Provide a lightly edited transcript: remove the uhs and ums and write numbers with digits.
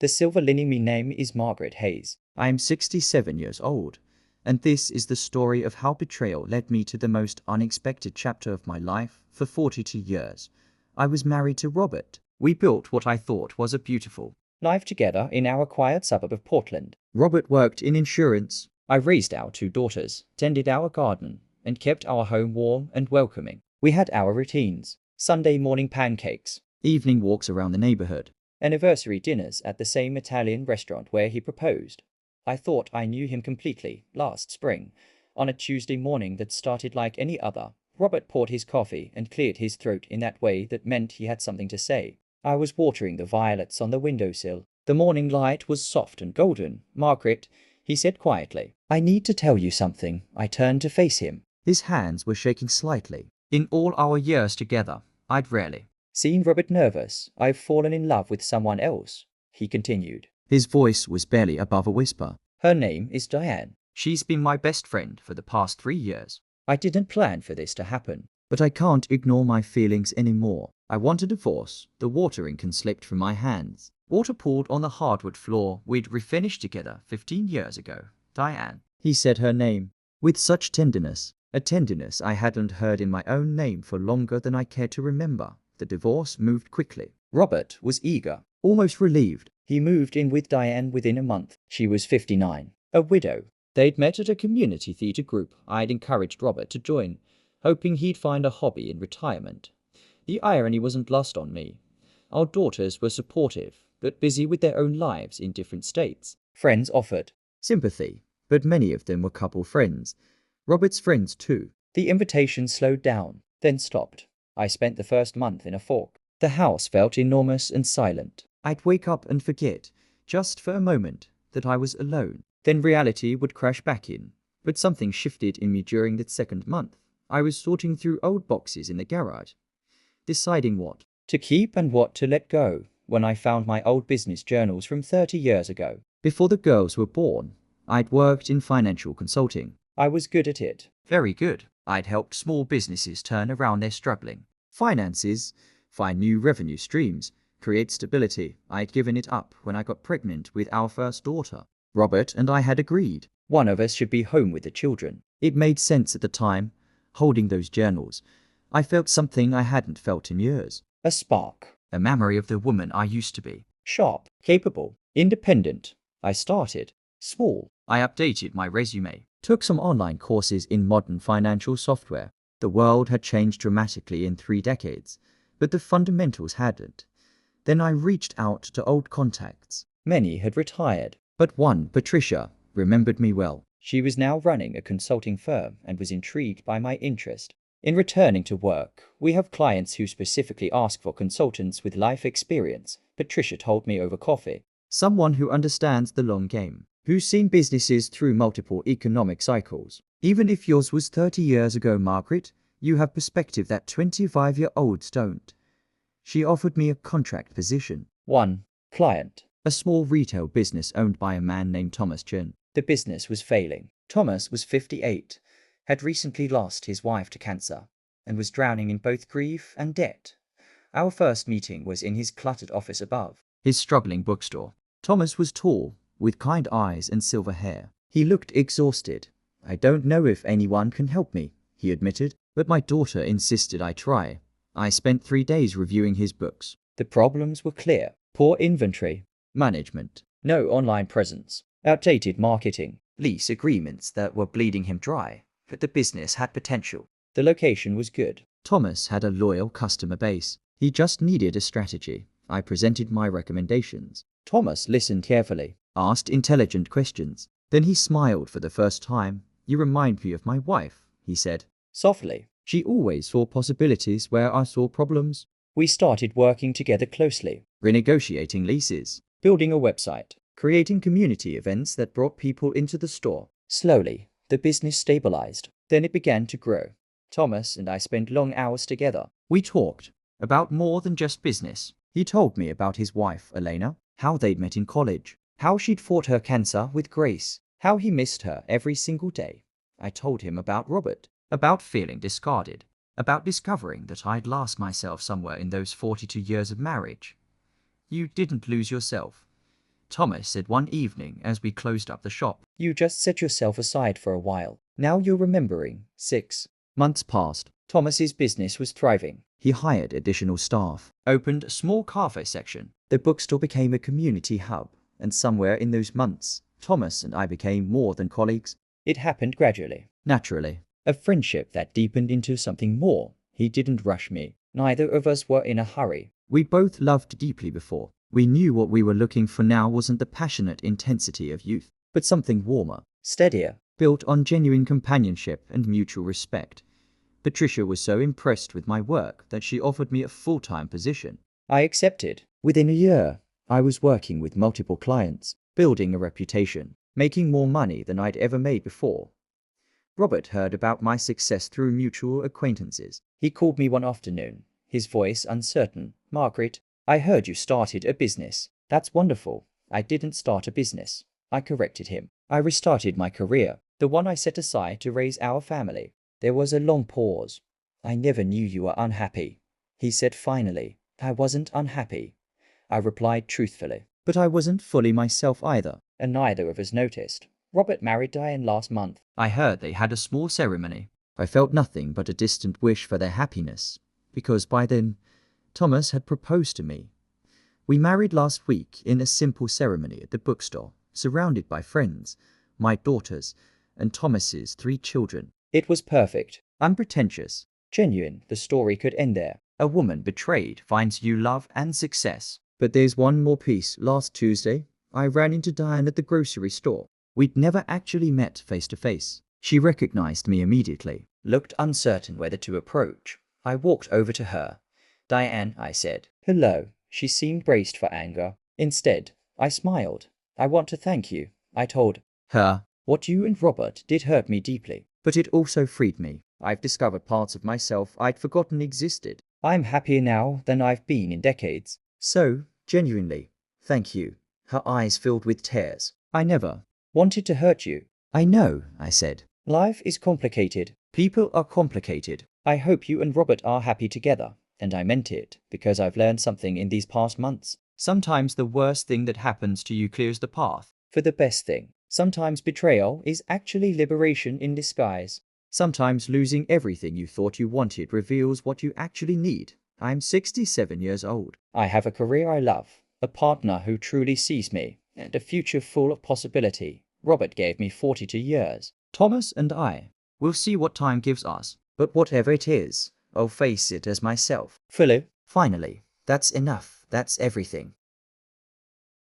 The silver lining. My name is Margaret Hayes. I am 67 years old, and this is the story of how betrayal led me to the most unexpected chapter of my life. For 42 years, I was married to Robert. We built what I thought was a beautiful Live together in our quiet suburb of Portland. Robert worked in insurance. I raised our 2 daughters, tended our garden, and kept our home warm and welcoming. We had our routines: Sunday morning pancakes, Evening walks around the neighborhood. anniversary dinners at the same Italian restaurant where he proposed. I thought I knew him completely last spring, on a Tuesday morning that started like any other. Robert poured his coffee and cleared his throat in that way that meant he had something to say. I was watering the violets on the windowsill. The morning light was soft and golden. Margaret, he said quietly, I need to tell you something. I turned to face him. His hands were shaking slightly. In all our years together, I'd rarely seen Robert nervous. I've fallen in love with someone else, he continued. His voice was barely above a whisper. Her name is Diane. She's been my best friend for the past 3 years. I didn't plan for this to happen. But I can't ignore my feelings anymore. I want a divorce. The watering can slipped from my hands. Water pooled on the hardwood floor. We'd refinished together 15 years ago. Diane. He said her name with such tenderness, a tenderness I hadn't heard in my own name for longer than I cared to remember. The divorce moved quickly. Robert was eager, Almost relieved. He moved in with Diane within a month. She was 59, a widow. They'd met at a community theatre group I'd encouraged Robert to join, hoping he'd find a hobby in retirement. The irony wasn't lost on me. Our daughters were supportive, but busy with their own lives in different states. Friends offered Sympathy, but many of them were couple friends. Robert's friends too. The invitation slowed down, then stopped. I spent the first month in a fork. The house felt enormous and silent. I'd wake up and forget, just for a moment, that I was alone. Then reality would crash back in. But something shifted in me during that second month. I was sorting through old boxes in the garage, deciding what to keep and what to let go, when I found my old business journals from 30 years ago. Before the girls were born, I'd worked in financial consulting. I was good at it. Very good. I'd helped small businesses turn around their struggling finances, find new revenue streams, create stability. I'd given it up when I got pregnant with our first daughter. Robert and I had agreed one of us should be home with the children. It made sense at the time. Holding those journals, I felt something I hadn't felt in years. A spark. A memory of the woman I used to be. Sharp, capable, independent. I started small. I updated my resume, took some online courses in modern financial software. The world had changed dramatically in 3 decades, but the fundamentals hadn't. Then I reached out to old contacts. Many had retired. But one, Patricia, remembered me well. She was now running a consulting firm and was intrigued by my interest. In returning to work, we have clients who specifically ask for consultants with life experience, Patricia told me over coffee. Someone who understands the long game, who's seen businesses through multiple economic cycles. Even if yours was 30 years ago, Margaret, you have perspective that 25-year-olds don't. She offered me a contract position. One client. A small retail business owned by a man named Thomas Chen. The business was failing. Thomas was 58, had recently lost his wife to cancer, and was drowning in both grief and debt. Our first meeting was in his cluttered office above his struggling bookstore. Thomas was tall, with kind eyes and silver hair. He looked exhausted. I don't know if anyone can help me, he admitted, but my daughter insisted I try. I spent 3 days reviewing his books. The problems were clear. Poor inventory management, no online presence, outdated marketing, lease agreements that were bleeding him dry. But the business had potential. The location was good. Thomas had a loyal customer base. He just needed a strategy. I presented my recommendations. Thomas listened carefully, asked intelligent questions. Then he smiled for the first time. You remind me of my wife, he said. Softly. She always saw possibilities where I saw problems. We started working together closely. Renegotiating leases. Building a website. Creating community events that brought people into the store. Slowly, the business stabilized. Then it began to grow. Thomas and I spent long hours together. We talked about more than just business. He told me about his wife, Elena, how they'd met in college, how she'd fought her cancer with grace, how he missed her every single day. I told him about Robert, about feeling discarded, about discovering that I'd lost myself somewhere in those 42 years of marriage. You didn't lose yourself. Thomas said one evening as we closed up the shop. You just set yourself aside for a while. Now you're remembering. 6 Months passed. Thomas's business was thriving. He hired additional staff, opened a small cafe section. The bookstore became a community hub, and somewhere in those months, Thomas and I became more than colleagues. It happened gradually. Naturally. A friendship that deepened into something more. He didn't rush me. Neither of us were in a hurry. We both loved deeply before. We knew what we were looking for now wasn't the passionate intensity of youth, but something warmer, Steadier. built on genuine companionship and mutual respect. Patricia was so impressed with my work that she offered me a full-time position. I accepted. Within a year, I was working with multiple clients, building a reputation, making more money than I'd ever made before. Robert heard about my success through mutual acquaintances. He called me one afternoon, his voice uncertain. Margaret, I heard you started a business. That's wonderful. I didn't start a business. I corrected him. I restarted my career, the one I set aside to raise our family. There was a long pause. I never knew you were unhappy, he said finally. I wasn't unhappy, I replied truthfully. But I wasn't fully myself either. And neither of us noticed. Robert married Diane last month. I heard they had a small ceremony. I felt nothing but a distant wish for their happiness, because by then, Thomas had proposed to me. We married last week in a simple ceremony at the bookstore, surrounded by friends, my daughters, and Thomas's 3 children. It was perfect. Unpretentious. Genuine. The story could end there. A woman betrayed finds new love and success. But there's one more piece. Last Tuesday, I ran into Diane at the grocery store. We'd never actually met face to face. She recognized me immediately. Looked uncertain whether to approach. I walked over to her. Diane, I said. Hello. She seemed braced for anger. Instead, I smiled. I want to thank you, I told her. What you and Robert did hurt me deeply. But it also freed me. I've discovered parts of myself I'd forgotten existed. I'm happier now than I've been in decades. So, genuinely, thank you. Her eyes filled with tears. I never wanted to hurt you. I know, I said. Life is complicated. People are complicated. I hope you and Robert are happy together. And I meant it, because I've learned something in these past months. Sometimes the worst thing that happens to you clears the path for the best thing. Sometimes betrayal is actually liberation in disguise. Sometimes losing everything you thought you wanted reveals what you actually need. I'm 67 years old. I have a career I love, a partner who truly sees me, and a future full of possibility. Robert gave me 42 years. Thomas and I will see what time gives us. But whatever it is, I'll face it as myself. Fully. Finally, that's enough. That's everything.